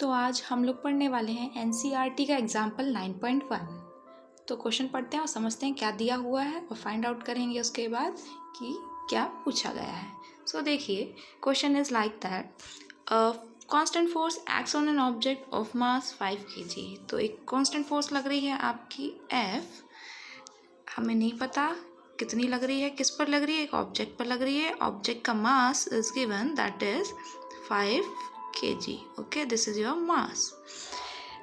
तो आज हम लोग पढ़ने वाले हैं एनसीईआरटी का एग्जाम्पल 9.1। तो क्वेश्चन पढ़ते हैं और समझते हैं क्या दिया हुआ है और फाइंड आउट करेंगे उसके बाद कि क्या पूछा गया है। सो देखिए, question is like that constant force acts on an object of mass 5 kg। तो एक कांस्टेंट फोर्स लग रही है आपकी F, हमें नहीं पता कितनी लग रही है, किस पर लग रही है, एक ऑब्जेक्ट पर लग रही है। ऑब्जेक्ट का mass is given that is 5 kg। Okay, this is your mass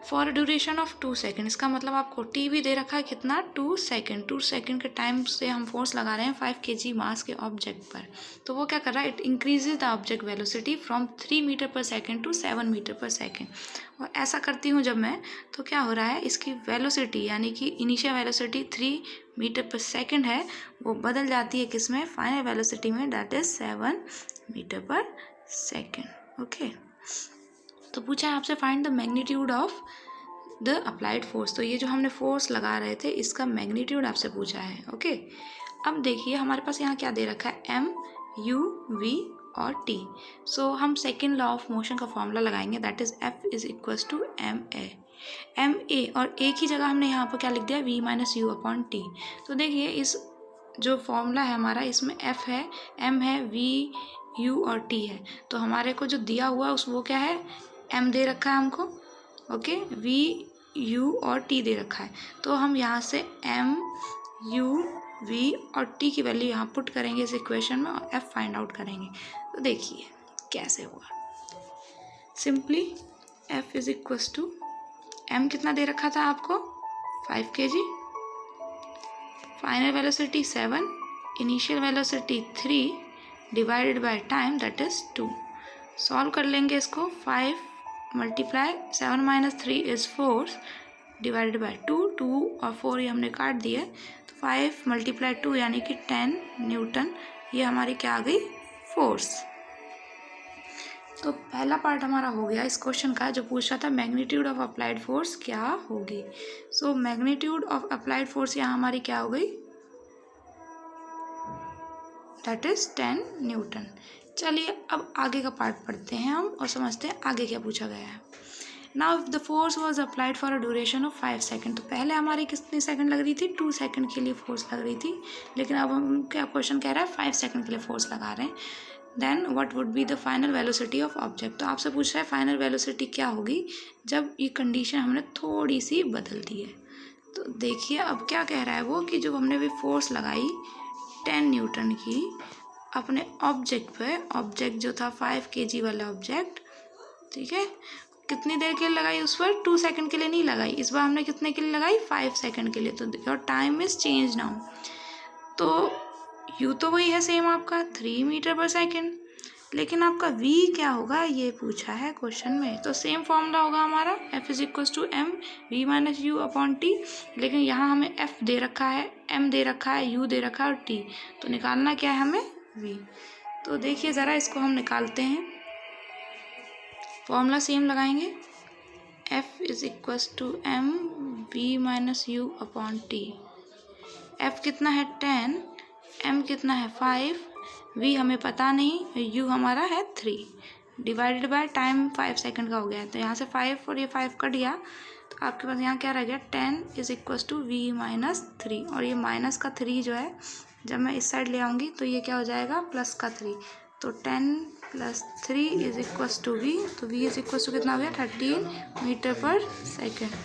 for a duration of 2 second. इसका मतलब आपको टी भी दे रखा है कितना, 2 सेकेंड। 2 सेकेंड के टाइम से हम फोर्स लगा रहे हैं 5 kg मास के ऑब्जेक्ट पर। तो वो क्या कर रहा है, it increases the object velocity from 3 metre per second to 7 metre per second. और ऐसा करती हूँ जब मैं, तो क्या हो रहा है, इसकी वेलोसिटी यानी कि initial velocity 3 metre per second है, वो बदल जाती है किस में, फाइनल वेलोसिटी में, that is 7 metre per second. Okay, तो पूछा है आपसे find the magnitude of the applied force. तो ये जो हमने फोर्स लगा रहे थे इसका मैग्नीट्यूड आपसे पूछा है। ओके, अब देखिए हमारे पास यहाँ क्या दे रखा है, M, U, V और T। सो हम सेकेंड लॉ ऑफ मोशन का फॉर्मूला लगाएंगे, that is F is equals to MA। MA और A की जगह हमने यहाँ पर क्या लिख दिया, V minus U upon T। तो देखिए इस जो फॉर्मूला है हमारा, इसमें F है, M है, V, U और T है। तो हमारे को जो दिया हुआ है उस वो क्या है, M दे रखा है हमको, ओके, V, U और T दे रखा है। तो हम यहाँ से M, U, V और T की वैल्यू यहाँ पुट करेंगे इस इक्वेशन में और F फाइंड आउट करेंगे। तो देखिए कैसे हुआ, simply F is equals to, M कितना दे रखा था आपको, 5 kg, final velocity 7, initial velocity 3 divided by time that is 2। Solve कर लेंगे इसको, 5 multiply 7 minus 3 is 4 divided by 2, 2 और 4 ये हमने काट दिए, तो 5 मल्टीप्लाई 2 यानी कि 10 न्यूटन, ये हमारी क्या आ गई, फोर्स। तो पहला पार्ट हमारा हो गया इस क्वेश्चन का, जो पूछ रहा था मैग्नीट्यूड ऑफ अप्लाइड फोर्स क्या होगी। So magnitude of applied force यहाँ हमारी क्या हो गई, दैट इज 10 न्यूटन। चलिए अब आगे का पार्ट पढ़ते हैं हम और समझते हैं आगे क्या पूछा गया है। Now if the force was applied for a duration of 5 second. तो पहले हमारी कितनी सेकंड लग रही थी, 2 सेकंड के लिए फोर्स लग रही थी, लेकिन अब हम क्या क्वेश्चन कह रहा है, 5 सेकंड के लिए फोर्स लगा रहे हैं। Then what would be the final velocity of object. तो आपसे पूछ रहा है फाइनल वेलोसिटी क्या होगी जब ये कंडीशन हमने थोड़ी सी बदल दी है। तो देखिए अब क्या कह रहा है वो, कि जो हमने भी फोर्स लगाई 10 न्यूटन की अपने ऑब्जेक्ट पे, ऑब्जेक्ट जो था 5 kg वाला ऑब्जेक्ट, ठीक है, कितनी देर के लिए लगाई उस पर, 2 सेकंड के लिए नहीं लगाई, इस बार हमने कितने के लिए लगाई, 5 सेकंड के लिए। तो your time is change now. तो यू तो वही है सेम आपका 3 मीटर पर सेकंड, लेकिन आपका V क्या होगा ये पूछा है क्वेश्चन में। तो सेम फॉर्मूला होगा हमारा, F is equals to M V minus U upon T, लेकिन यहाँ हमें F दे रखा है, M दे रखा है, U दे रखा है और T। तो निकालना क्या है हमें, V। तो देखिए ज़रा इसको हम निकालते हैं, फॉर्मूला सेम लगाएंगे, F is equals to M V minus U upon T। F कितना है 10, M कितना है 5, V हमें पता नहीं, U हमारा है 3 डिवाइडेड बाय टाइम 5 सेकंड का हो गया है। तो यहाँ से 5 और ये 5 कट गया, तो आपके पास यहाँ क्या रह गया, 10 is equals to V minus 3। और ये माइनस का 3 जो है जब मैं इस साइड ले आऊँगी तो ये क्या हो जाएगा, प्लस का 3। तो 10 plus 3 is equals to V। तो V इज इक्वल्स टू कितना हो गया, 13 मीटर पर सेकेंड।